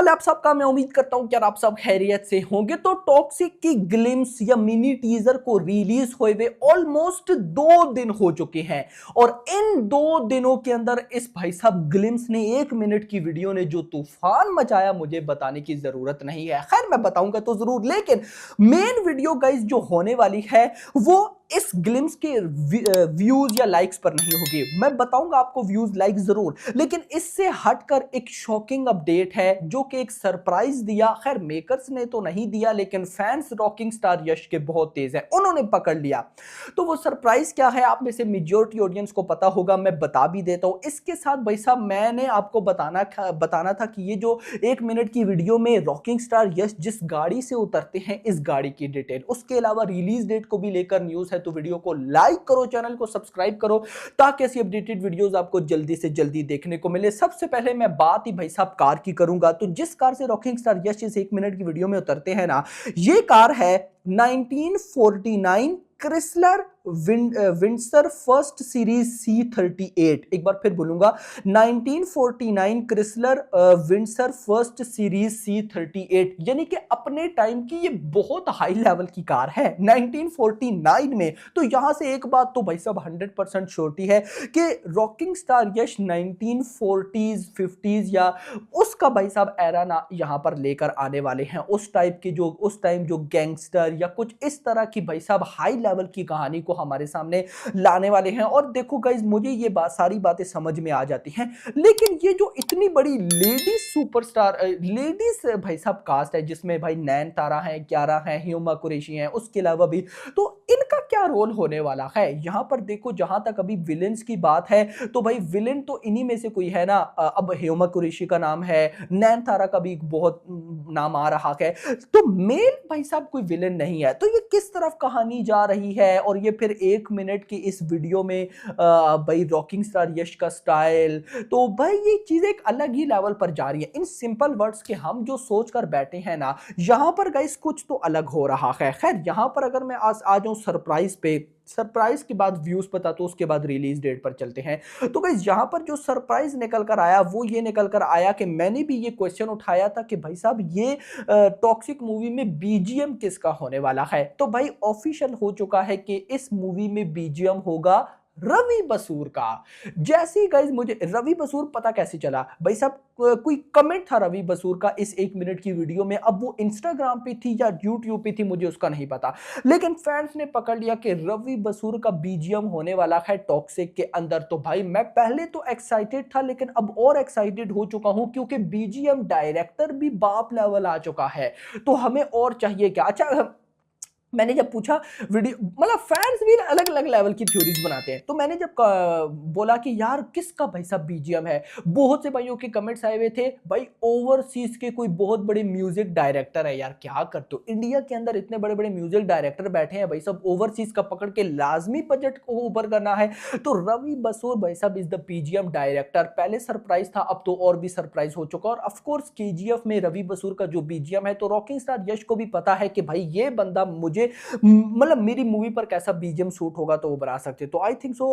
हाल है आप सबका। मैं उम्मीद करता हूं कि यार आप सब खैरियत से होंगे। तो टॉक्सिक की ग्लिम्स या मिनी टीजर को रिलीज हुए हुए ऑलमोस्ट 2 दिन हो चुके हैं और इन 2 दिनों के अंदर इस भाई साहब ग्लिम्स ने 1 मिनट की वीडियो ने जो तूफान मचाया मुझे बताने की जरूरत नहीं है। खैर मैं बताऊंगा तो जरूर, लेकिन मेन वीडियो गाइस जो होने वाली है वो इस ग्लिम्स के व्यूज या लाइक्स पर नहीं होगी। मैं बताऊंगा आपको व्यूज लाइक्स जरूर, लेकिन इससे हटकर एक शॉकिंग अपडेट है जो कि एक सरप्राइज दिया। खैर मेकर्स ने तो नहीं दिया, लेकिन फैंस रॉकिंग स्टार यश के बहुत तेज हैं, उन्होंने पकड़ लिया। तो वो सरप्राइज क्या है आप में से मेजॉरिटी ऑडियंस को पता होगा, मैं बता भी देता हूं। इसके साथ भाई साहब मैंने आपको बताना था कि ये जो 1 मिनट की वीडियो में रॉकिंग स्टार यश जिस गाड़ी से उतरते हैं इस गाड़ी की डिटेल, उसके अलावा रिलीज डेट को भी लेकर न्यूज है। तो वीडियो को लाइक करो, चैनल को सब्सक्राइब करो ताकि ऐसी अपडेटेड वीडियोस आपको जल्दी से जल्दी देखने को मिले। सबसे पहले मैं बात ही भाई साहब कार की करूंगा। तो जिस कार से रॉकिंग स्टार यश इस 1 मिनट की वीडियो में उतरते हैं ना, ये कार है 1949 Chrysler Windsor first series C38। एक बार फिर बोलूंगा, 1949 Chrysler Windsor first series C38, यानी कि अपने टाइम की ये बहुत हाई लेवल की कार है 1949 में। तो यहां से एक बात तो भाई साहब 100% श्योरिटी है कि रॉकिंग स्टार यश 1940s 50s या उसका भाई साहब एरा ना यहां पर लेकर आने वाले हैं। उस टाइम जो गैंगस्टर या कुछ इस तरह की भाई साहब हाई लेवल की कहानी को हमारे सामने लाने वाले हैं। और देखो गाइज, मुझे ये सारी बातें समझ में आ जाती हैं, लेकिन ये जो इतनी बड़ी लेडीज सुपरस्टार लेडीज भाई साहब कास्ट है, जिसमें भाई नैन तारा है, क्यारा है, ह्यूमा कुरैशी है, उसके अलावा भी तो इनका क्या रोल होने वाला है यहां पर। देखो जहां तक अभी विलेंस की बात है तो भाई विलेन तो इन्हीं में से कोई है ना। अब ह्यूमा कुरैशी का नाम है, नैन तारा का भी बहुत नाम आ रहा है, तो मेल भाई साहब कोई विलेन नहीं है। तो ये किस तरफ कहानी जा रही है, और ये फिर 1 मिनट की इस वीडियो में भाई रॉकिंग स्टार यश का स्टाइल, तो भाई ये चीज एक अलग ही लेवल पर जा रही है। इन सिंपल वर्ड्स के हम जो सोच कर बैठे हैं ना, यहां पर गाइस कुछ तो अलग हो रहा है। खैर यहां पर अगर मैं आज आ जाऊं सरप्राइज के बाद व्यूज पता, तो उसके बाद रिलीज डेट पर चलते हैं। तो गाइस यहां पर जो सरप्राइज निकल कर आया वो ये निकल कर आया कि मैंने भी ये क्वेश्चन उठाया था कि भाई साहब ये टॉक्सिक मूवी में बीजीएम किसका होने वाला है। तो भाई ऑफिशियल हो चुका है कि इस मूवी में बीजीएम होगा रवि बसूर का। जैसे ही गाइस मुझे रवि बसूर पता कैसे चला भाई साहब, कोई कमेंट था रवि बसूर का इस 1 मिनट की वीडियो में। अब वो इंस्टाग्राम पे थी या यूट्यूब पे थी मुझे उसका नहीं पता, लेकिन फैंस ने पकड़ लिया कि रवि बसूर का बीजीएम होने वाला है टॉक्सिक के अंदर। तो भाई मैं पहले तो एक्साइटेड था, लेकिन अब और एक्साइटेड हो चुका हूं, क्योंकि बीजीएम डायरेक्टर भी बाप लेवल आ चुका है। तो हमें और चाहिए क्या। अच्छा, मैंने जब पूछा, वीडियो मतलब फैंस भी अलग अलग लेवल की थ्योरीज बनाते हैं, तो मैंने जब बोला कि यार किसका भाई साहब बीजीएम है, बहुत से भाइयों के कमेंट्स आए हुए थे भाई ओवरसीज के कोई बहुत बड़े म्यूजिक डायरेक्टर है। यार क्या करते हो, इंडिया के अंदर इतने बड़े बड़े म्यूजिक डायरेक्टर बैठे हैं भाई साहब, ओवरसीज का पकड़ के लाजमी बजट को ऊपर करना है। तो रवि बसूर भाई साहब इज द बीजीएम डायरेक्टर। पहले सरप्राइज था, अब तो और भी सरप्राइज हो चुका। और ऑफकोर्स केजीएफ में रवि बसूर का जो बीजीएम है, तो रॉकिंग स्टार यश को भी पता है कि भाई ये बंदा मुझे मतलब मेरी मूवी पर कैसा बीजीएम सूट होगा तो वो बना सकते। तो आई थिंक सो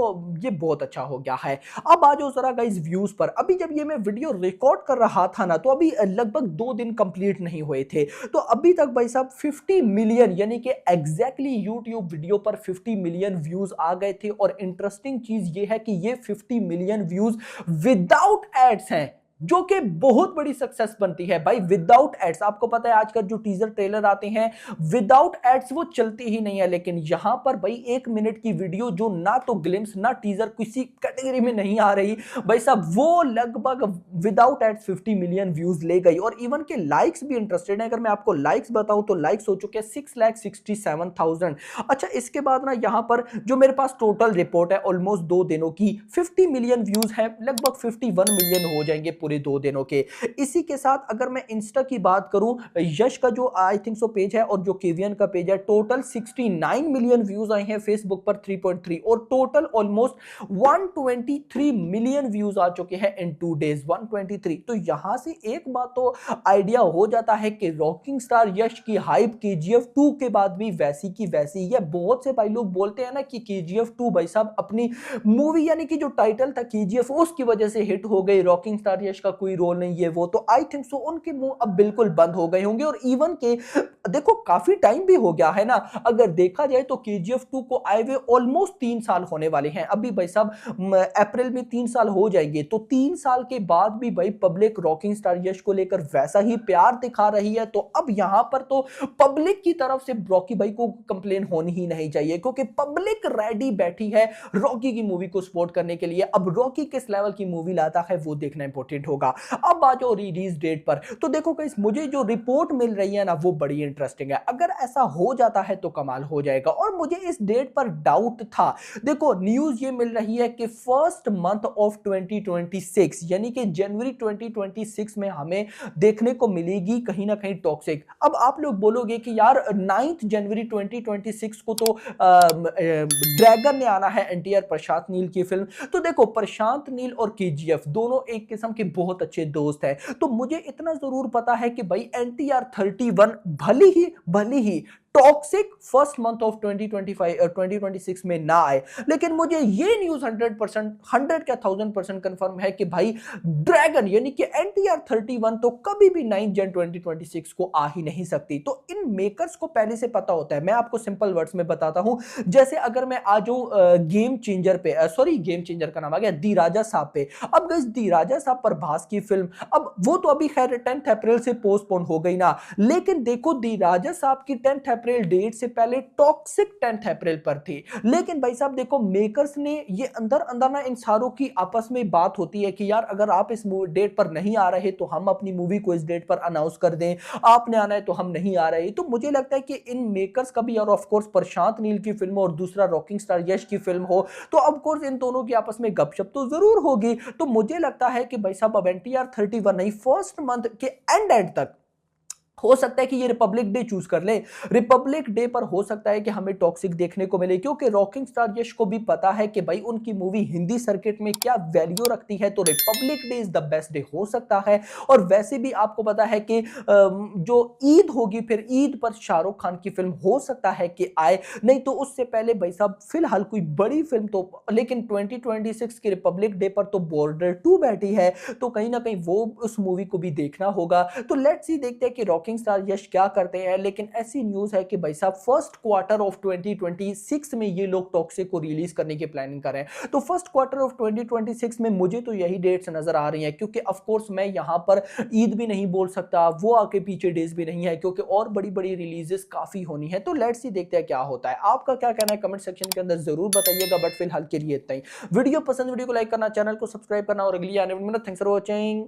ये बहुत अच्छा हो गया है। अब आ जाओ जरा गाइस व्यूज पर। अभी जब ये मैं वीडियो रिकॉर्ड कर रहा था ना, तो अभी लगभग 2 दिन कंप्लीट नहीं हुए थे, तो अभी तक भाई साहब 50 मिलियन, यानी कि एग्जैक्टली यूट्यूब वीडियो पर 50 मिलियन व्यूज आ गए थे। और इंटरेस्टिंग चीज ये है कि ये 50 मिलियन व्यूज विदाउट एड्स हैं, जो कि बहुत बड़ी सक्सेस बनती है भाई। विदाउट एड्स, आपको पता है आजकल जो टीजर ट्रेलर आते हैं विदाउट एड्स वो चलते ही नहीं है, लेकिन यहां पर भाई 1 मिनट की वीडियो जो ना तो ग्लिम्स ना टीजर किसी कैटेगरी में नहीं आ रही भाई साहब, वो लगभग विदाउट एड्स 50 मिलियन व्यूज ले गई। और इवन के लाइक्स भी इंटरेस्टेड है, अगर मैं आपको लाइक्स बताऊं तो लाइक्स हो चुके हैं 6,67,000। अच्छा, इसके बाद ना यहां पर जो मेरे पास टोटल रिपोर्ट है ऑलमोस्ट 2 दिनों की, 50 मिलियन व्यूज है, लगभग 51 मिलियन हो जाएंगे पूरे 2 दिनों के। इसी के साथ अगर मैं इंस्टा की बात करूं, यश का जो आई थिंक सो पेज है और जो केवीएन का पेज है, टोटल 69 मिलियन व्यूज आए हैं, फेसबुक पर 3.3, और टोटल ऑलमोस्ट 123 मिलियन व्यूज आ चुके हैं इन 2 डेज, 123। तो यहां से एक बात तो आइडिया हो जाता है कि रॉकिंग स्टार यश की हाइप केजीएफ 2 के बाद भी वैसी की वैसी है। बहुत से भाई लोग बोलते हैं ना कि केजीएफ 2 भाई साहब अपनी मूवी यानी कि जो टाइटल था केजीएफ उसकी वजह से हिट हो गई, रॉकिंग स्टार यश यश का कोई रोल नहीं है वो, तो आई थिंक सो उनके मुंह अब बिल्कुल बंद हो गए होंगे। और इवन के देखो काफी टाइम भी हो गया है ना, अगर देखा जाए तो केजीएफ 2 को आए हुए ऑलमोस्ट 3 साल होने वाले हैं अभी भाई साहब, अप्रैल में 3 साल हो जाएंगे। तो 3 साल के बाद भी भाई पब्लिक रॉकिंग स्टार यश को लेकर वैसा ही प्यार दिखा रही है, तो अब यहां पर तो पब्लिक की तरफ से रॉकी भाई को कंप्लेन होनी ही नहीं चाहिए, क्योंकि पब्लिक रेडी बैठी है रॉकी की मूवी को सपोर्ट करने के लिए। अब रॉकी किस लेवल की मूवी लाता है वो देखना इंपॉर्टेंट होगा। अब आ जाओ रिलीज डेट पर, तो देखो गाइस मुझे जो रिपोर्ट मिल रही है ना वो बड़ी इंटरेस्टिंग है। अगर ऐसा हो जाता है तो कमाल हो जाएगा, और मुझे इस डेट पर डाउट था। देखो न्यूज ये मिल रही है कि फर्स्ट मंथ ऑफ 2026 यानी कि जनवरी 2026 में हमें देखने को मिलेगी कहीं ना कहीं टॉक्सिक। अब आप लोग बोलोगे कि यार 9 जनवरी 2026 को तो ड्रैगन ने आना है, एनटीआर प्रशांत नील की फिल्म। तो देखो प्रशांत नील और केजीएफ दोनों एक किस्म के बहुत अच्छे दोस्त हैं, तो मुझे इतना जरूर पता है कि भाई एनटीआर 31 भले ही टॉक्सिक फर्स्ट मंथ ऑफ 2026 में ना आए, लेकिन मुझे ये न्यूज 100% 100 क्या 1000% कंफर्म है कि भाई ड्रैगन यानी कि एनटीआर 31 तो कभी भी 9 जन 2026 को आ ही नहीं सकती। तो इन मेकर्स को पहले से पता होता है। मैं आपको सिंपल वर्ड्स में बताता हूं, जैसे अगर मैं आ जाऊं गेम चेंजर पे, सॉरी गेम चेंजर का नाम आ गया दी राजा साहब पे। अब गाइस दी राजा साहब पर भास की फिल्म, अब वो तो अभी खैर 10 अप्रैल से पोस्टपोन हो गई ना, लेकिन देखो दी राजा साहब की 10 अप्रैल डेट से पहले टॉक्सिक 10 अप्रैल पर थी। लेकिन भाई साहब देखो मेकर्स ने ये अंदर अंदर ना इन सारों की आपस में बात होती है कि यार अगर आप इस डेट पर नहीं आ रहे तो हम अपनी मूवी को इस डेट पर अनाउंस कर दें, आपने आना है तो हम नहीं आ रहे। तो मुझे लगता है कि इन मेकर्स का भी, और ऑफ कोर्स प्रशांत नील की फिल्म और दूसरा रॉकिंग स्टार यश की फिल्म हो, तो ऑफ कोर्स इन दोनों की आपस में गपशप तो जरूर होगी। तो मुझे लगता है कि भाई साहब अब एनटीआर 31 नहीं, फर्स्ट मंथ के एंड तक हो सकता है कि ये रिपब्लिक डे चूज कर ले। रिपब्लिक डे पर हो सकता है कि हमें टॉक्सिक देखने को मिले, क्योंकि रॉकिंग स्टार यश को भी पता है कि भाई उनकी मूवी हिंदी सर्किट में क्या वैल्यू रखती है, तो Republic day is the best day हो सकता है। और वैसे भी आपको पता है कि जो ईद होगी फिर ईद पर शाहरुख खान की फिल्म हो सकता है कि आए, नहीं तो उससे पहले भाई साहब फिलहाल कोई बड़ी फिल्म तो, लेकिन 2026 के रिपब्लिक डे पर तो बॉर्डर 2 बैठी है, तो कहीं ना कहीं वो उस मूवी को भी देखना होगा। तो लेट्स सी देखते हैं कि रॉकिंग स्टार यश क्या करते हैं। लेकिन ऐसी न्यूज है कि भाई साहब फर्स्ट क्वार्टर ऑफ 2026 में ये लोग टॉक्सिक को रिलीज करने की प्लानिंग कर रहे हैं। तो फर्स्ट क्वार्टर ऑफ 2026 में मुझे तो यही डेट्स नजर आ रही हैं, क्योंकि ऑफ कोर्स मैं यहां पर ईद भी नहीं बोल सकता, वो आके पीछे डेज भी नहीं है, क्योंकि और बड़ी बड़ी रिलीजेस काफी होनी है। तो लेट्स सी देखते हैं क्या होता है। आपका क्या कहना है कमेंट सेक्शन के अंदर जरूर बताइएगा। बट फिलहाल के लिए इतना ही। वीडियो पसंद, वीडियो को लाइक करना, चैनल को सब्सक्राइब करना और अगली आने वाली। Thanks for watching.